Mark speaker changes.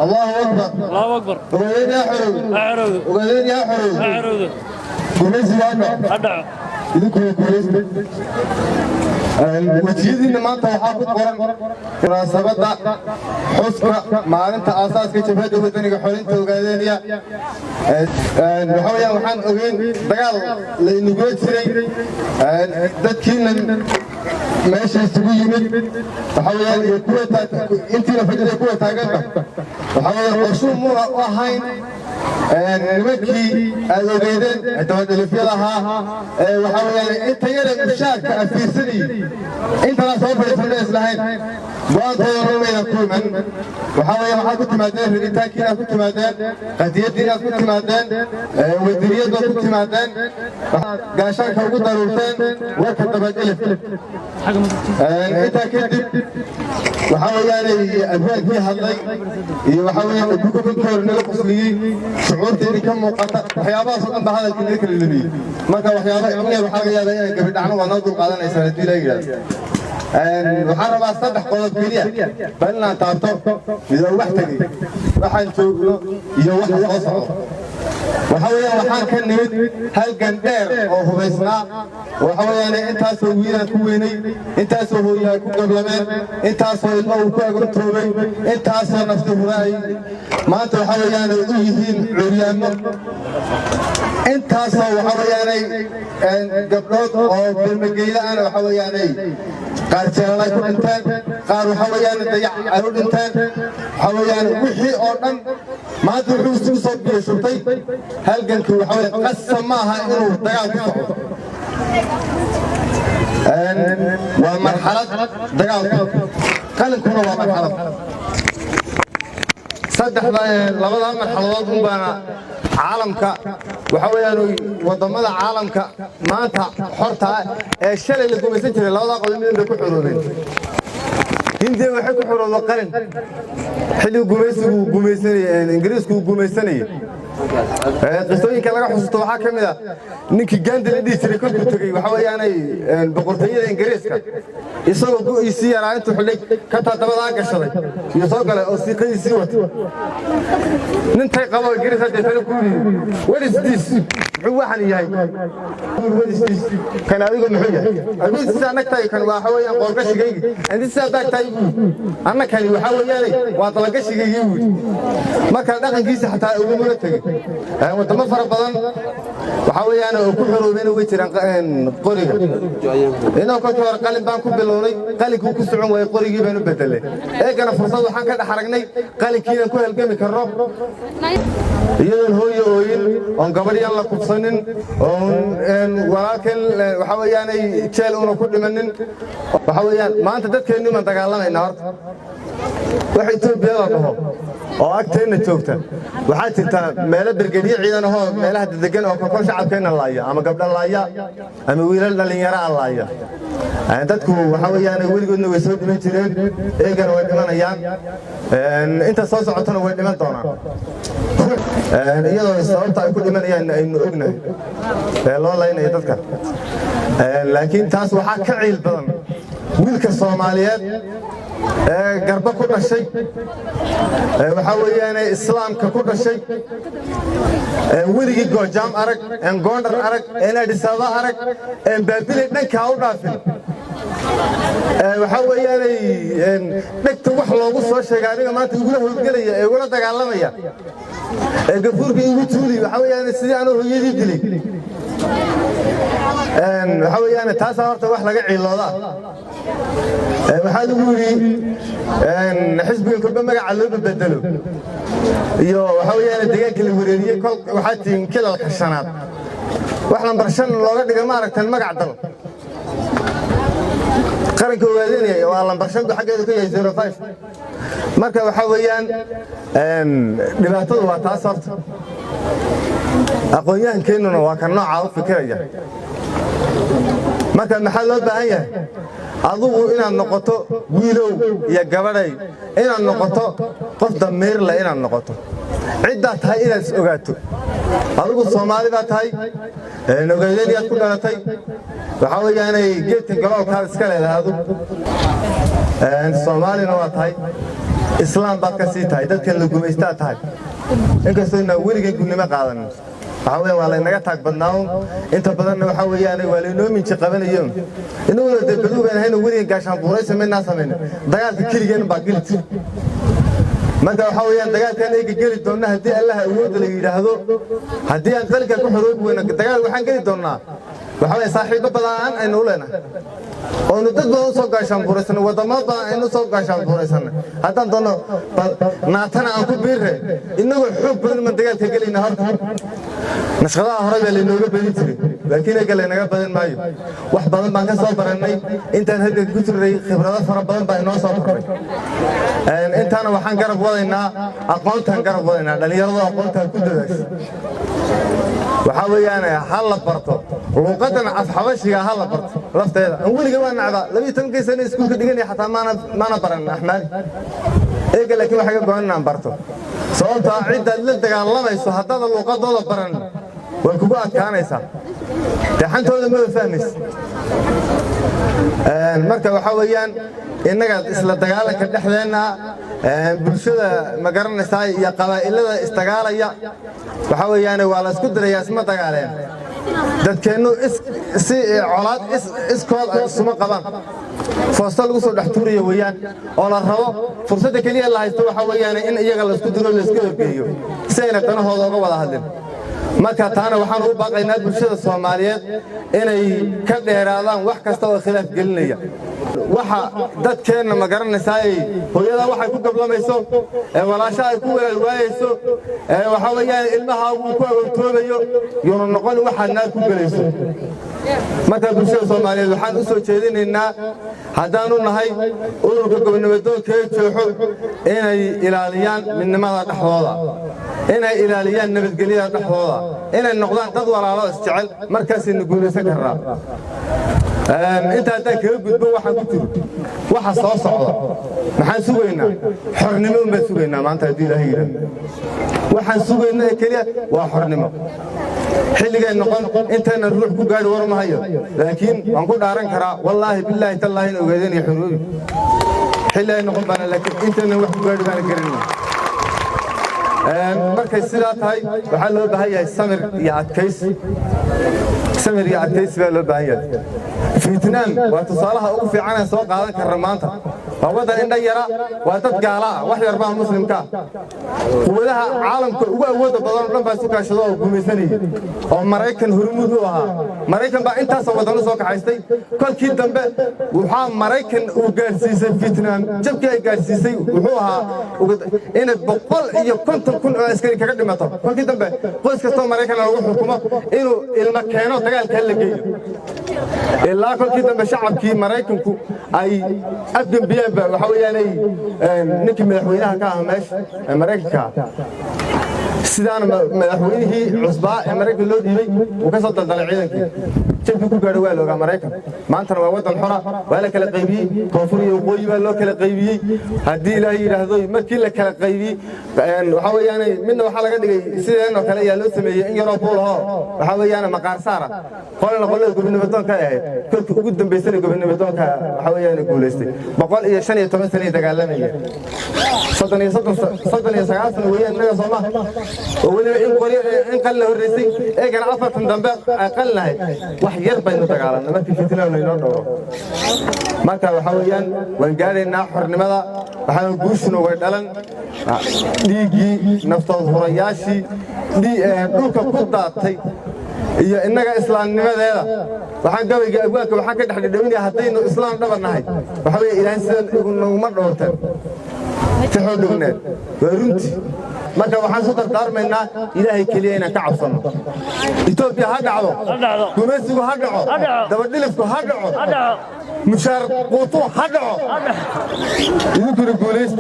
Speaker 1: الله أكبر
Speaker 2: الله أكبر
Speaker 1: وقالين يا حرود
Speaker 2: أعرض
Speaker 1: وقالين يا حرود
Speaker 2: أعرض
Speaker 1: كويس واقع
Speaker 2: أدعو
Speaker 1: إذن كويس وجيدين ما توحاك قرن مناسبة حسك maalinta aasaaska jabhadda wadaniga xorinta ogaadeenaya waxaa waxaan ogeyn dagaal la inugula jiray dadkiina meesha isugu yimid waxaa weeyaan kuwa intiina fadhida kuwa taaganba waxaa weeyaan qorshu mu ahayn nimankii aad ogeydeen dabadhelifyada ahaa waxaa weeyaan inta yara mushaarka afiirsanayay intana soo fadhiisana islahayn go-aankooda rumayna ku iman waxaa weeyaan waxaad ku timaadeen rabitaankii inaad ku timaadeen qadiyaddii inaad ku timaadeen wadaniyadoo ku timaadeen gaashaanka ugu daruurteen warka dabadhelif intaa kadib waxaa weeyaan abwaankii hadlay iyo waxaa weeyaan ubugobankii hore naga qusliyey shucuurteedii ka muuqata waxyaabahaasoo dhan baa hadalkii naga kala lumiyey marka waxyaaba ibneer waxaa laga yaabaa inay gabidhacno waa noo dulqaadanaysaa haddii la yidhaahdo waxaan rabaa 3 qodob keliya bal inaan taabto midoo wax tagay waxaan joogno iyo wax soo socdo waxaa weeyaan waxaan ka nimid halgan dheer oo hubaysnaa waxaa weeyaan intaasoo wiilaan ku weynay intaasoo hooyaha ku gablameen intaasoo ilmo uu ku agoontoobay intaasoo nafti huraay maanta waxaa weeyaan u yihiin curyaamo intaasoo waxaa weeyaan gabdhood oo bilmageyla-ana waxaa weeyaan qaar jeelalay ku dhinteen qaar waxaa weeyaan dayac ay u dhinteen waxaa weeyaan wixii oo dhan maanta wuxuu isugu soo biyashubtay halgankii waxaa weeyaan qasab ma aha inuu dagaal ku socdo waa marxalad dagaalka qalinkuna waa marxalad labada marxaladood un baana caalamka waxaa weeyaan wadamada caalamka maanta xorta ee shalay la gumaysan jiray labada qodob mid bay ku xoroobeen hindiya waxay ku xoroobeen qalin xilli gumaysigu gumaysanayay ingiriisku gumaysanayay qisooyinka laga xusuusto waxaa ka mid ah ninkii Gandhi la dhihi jiray kolkuu tagay waxaa weeyaan boqortooyada ingiriiska isagoo go'isii yaraa intuu xilay ka taadabadaa gashaday iyo soo galay oo siiqadiisii wata nintay qabo ingiriis hadda tala ku yiri what is this muxuu waxan yahay what is this kan adigu muxuu yahay adigu sidaa nagtay kan waxa weeyaan qoorgashigayga inta sidaa daagtay annakani waxaa weeyaan waa dalagashigayga marka dhaqankiisa xataa ugu mara tagay wadamo fara badan waxaa weeyaan oo ku xoroobeen way jiraan qoriga inoo ka hor qalin baan ku bilownay qalinkii ku socon way qorigii baan u bedelay eegana fursad waxaan ka dhax aragnay qalinkiina ku halgami karo iyadoo hooyo ooyin oo gabadh la kubsanin oo walaalkeen waxaa weeyaan jeel una ku dhimanin waxaa weeyaan maanta dadkeennu ma dagaalamayna horta wax Itoobiya la dhaho oo agteena joogta waxaa jirta meelo birgadiye ciidan ah oo meelaha dedegan oo ka shacabkeena laaya ama gabdha laaya ama wiilal dhalinyaro ah laaya dadku waxa weeyaan weligoodna way soo dhiman jireen eegana way dhimanayaan inta soo socotana way dhiman doonaan iyadoo sababta ay ku dhimanayaan aynu ognahay loo leynayo dadka laakiin taas waxaa ka ciil badan wiilka Soomaaliyeed garba ku dhashay waxaa weeyaan islaamka ku dhashay weligii goojaam arag Gondar arag Addis Ababa arag Baabile dhanka u dhaafin waxaa weeyaan dhagta wax loogu soo sheegay aniga maanta igula howlgalaya ee igula dagaalamaya gafuurka igu tuuli waxaa weeyaan sidii aan hooyadii dilay waxaa weeyaan taas horta wax laga ciilooda waxaa lagu yiri xisbiga kulba magaca loo bedelo iyo waxaa weeyaan deegaanka la wareeriyay kol waxaa tiin kilalka shanaad wax lambar 5 looga dhigay ma aragtan magac dal qaranka ogaadeenaya waa lambar 5 xageedu ka yahay 05 marka waxaa weeyaan dhibaatadu waa taas horta aqoonyahankeenuna waa kan nooca u fikiraya marka maxaa loo baahan yahay adigu inaad noqoto wiilow iyo gabadhay inaad noqoto qof damiir leh inaad noqoto cidda tahay inaad is ogaato adigu Soomaali baa tahay ogaadeenaad ku dhalatay waxaa weeyaan geedka galoolkaad iska leedahay adigu Soomaalina waa tahay إسلام بقى سيتها إذا كان لكم استاتها إنك سوينا ولي كنا ما قادنا حاول والله إنك تقبلناهم أنت بدنا وحاول يعني ولينو من شقبنا اليوم إنه تبدو بين هنا ولي قاشان بوريس من الناس منه ضيعت كل جن باقيت ما تحاول يعني دجال كان يجي جري دونا هدي الله أود اللي يجهزه هدي أن ذلك يكون حروب وإنك دجال وحن جري دونا وحاول صاحب بدلان إنه لنا ونتد بدو سوق عشان بورسنا ودماغ إنه سوق عشان بورسنا هذا دونا ناتنا أنكو بيره إنه حب بدل من دجال تجلي نهار نشغله هرب اللي نقول بنتري لكن قال لنا بدل ما يو واحد بدل ما كان صابر إني أنت هذا كتر خبرات فرب بدل ما إنه صابر أنت أنا وحن قرب وضعنا أقولتها قرب وضعنا لأن يلا أقولتها كدرس وحاول يعني حلا برطو وقدنا أصحابي حلا برطو رفت هذا أقول جوان عذا لبي تنقي سنة سكول كديني حتى ما نبرنا أحمد إيه قال لك ما حاجة قلنا برطو صوت عدة للدق الله ما يسوى هذا الوقت ولا برنا والكبات كان يسا تحنت هذا ما فهمس المركب وحاوليان إنك إسلا دجالك الدحلنا بالشدة مقرن ساي يا قبائل استقالة يا وحاول يعني ولا سكدر يا اسمه دجالين ده كأنه علاد كول اسمه قبان فاصل وصل دحتوري ويان ولا الروا فرصة كلية الله يستوى حاول يعني إن يجعل سكدر ولا سكدر بيجو سينا كنا هذا ولا هذا ما كاتانا وحن هو باقي ناد بالشدة الصومالية إنه كده هرالان وح كستوى خلاف قلنية waxa dadkeena ma garanaysaa hooyada waxa ku gablamayso wala shay ku weelwaayso waxa weeyaan ilmaha uu ku awtoobayo yoona noqon waxa naad ku galayso marka bulshada Soomaaliyeed waxaan u soo jeedinaynaa hadaanu nahay ururka gobnadoonka jooxo inay ilaaliyaan midnimada dhaxdooda inay ilaaliyaan nabadgelyada dhaxdooda inay noqdaan dad walaalo isjecel markaas in guulaysan karaa أنت هذاك يقول بواحد كتير واحد صاصع محن سوينا حرنمو ما سوينا ما أنت هدي له واحد سوينا كليه وحرنمو حين جاي نقول أنت نروح كوجاد ورا ما هي لكن نقول دارن كرا والله بالله تالله إنه قاعدين يحرون حين جاي نقول أنا لكن أنت نروح كوجاد ما نكرنا مركز السلات هاي وحلو بهاي السمر يعكس سمر يعكس بهاي بهاي فيتنام وتصالحها أو في عنا سوق هذا كرمانته فوضع إن يرى وتتقالا وحي أربعة مسلم كا ولها عالم هو بدر لما سوق شذا وكمثني أو مريكن هرمودها مريكن بقى أنت سوى سوق عايزتي كل كيد دم وحام مريكن وجالسيس فيتنام جب كي جالسيس وحوها إن بقول يكون تكون عسكري كقدر ما طب كل كيد دم قوس كستو مريكن لو حكومة إنه المكانات تقال كله إلا كل كده بشعب كي مريكنكو أي أقدم بيان وحاول يعني نكمل مدحوينها كامش مريكا سيدان مدحوينه عصباء مريكا لو ديبي وكسر دلدل عيدنك شبكي كو غادو ويلو مريكا ما انت وطن حرة ولا كلا قيبي كونفوري وقوي ولا كلا قيبي هدي لا يراهدو markii la kala qaybi waxa weeyaan midna waxa laga dhigay sideen oo kale ayaa loo sameeyay in yaro boolaho waxa weeyaan maqaar saara qolna gobnadoonka ahayd kolkii ugu dambeysay gobnadoonka waxa weeyaan guuleystay 115 sano dagaalamaya 39 weeyaan naga Soomaaliya oo wali in qal la horeysay ee gan afartan dambe aqalnahay wax yar baynu dagaalanay markii fitnada inoo dhawro marka waxa weeyaan waan gaaraynaa xornimada waxaan guushno way dhalan dhiigi naftooda hurayaashii dhulka ku daatay iyo inaga islaamnimadeeda waxaan gabayga abwaanka waxaan ka dhaxdhawinaya hadaynu islaam dhabarnahay waxa weey ilaahay sidaan iguma dhowrtan تحولنا ورنتي ما كان وحنا صدر دار منا إلهي كلينا كعبصنا إثيوبيا هدعوا كوميسيو هدعوا دبدلفكو هدعوا مشار قوتو هدعوا يذكر الجوليست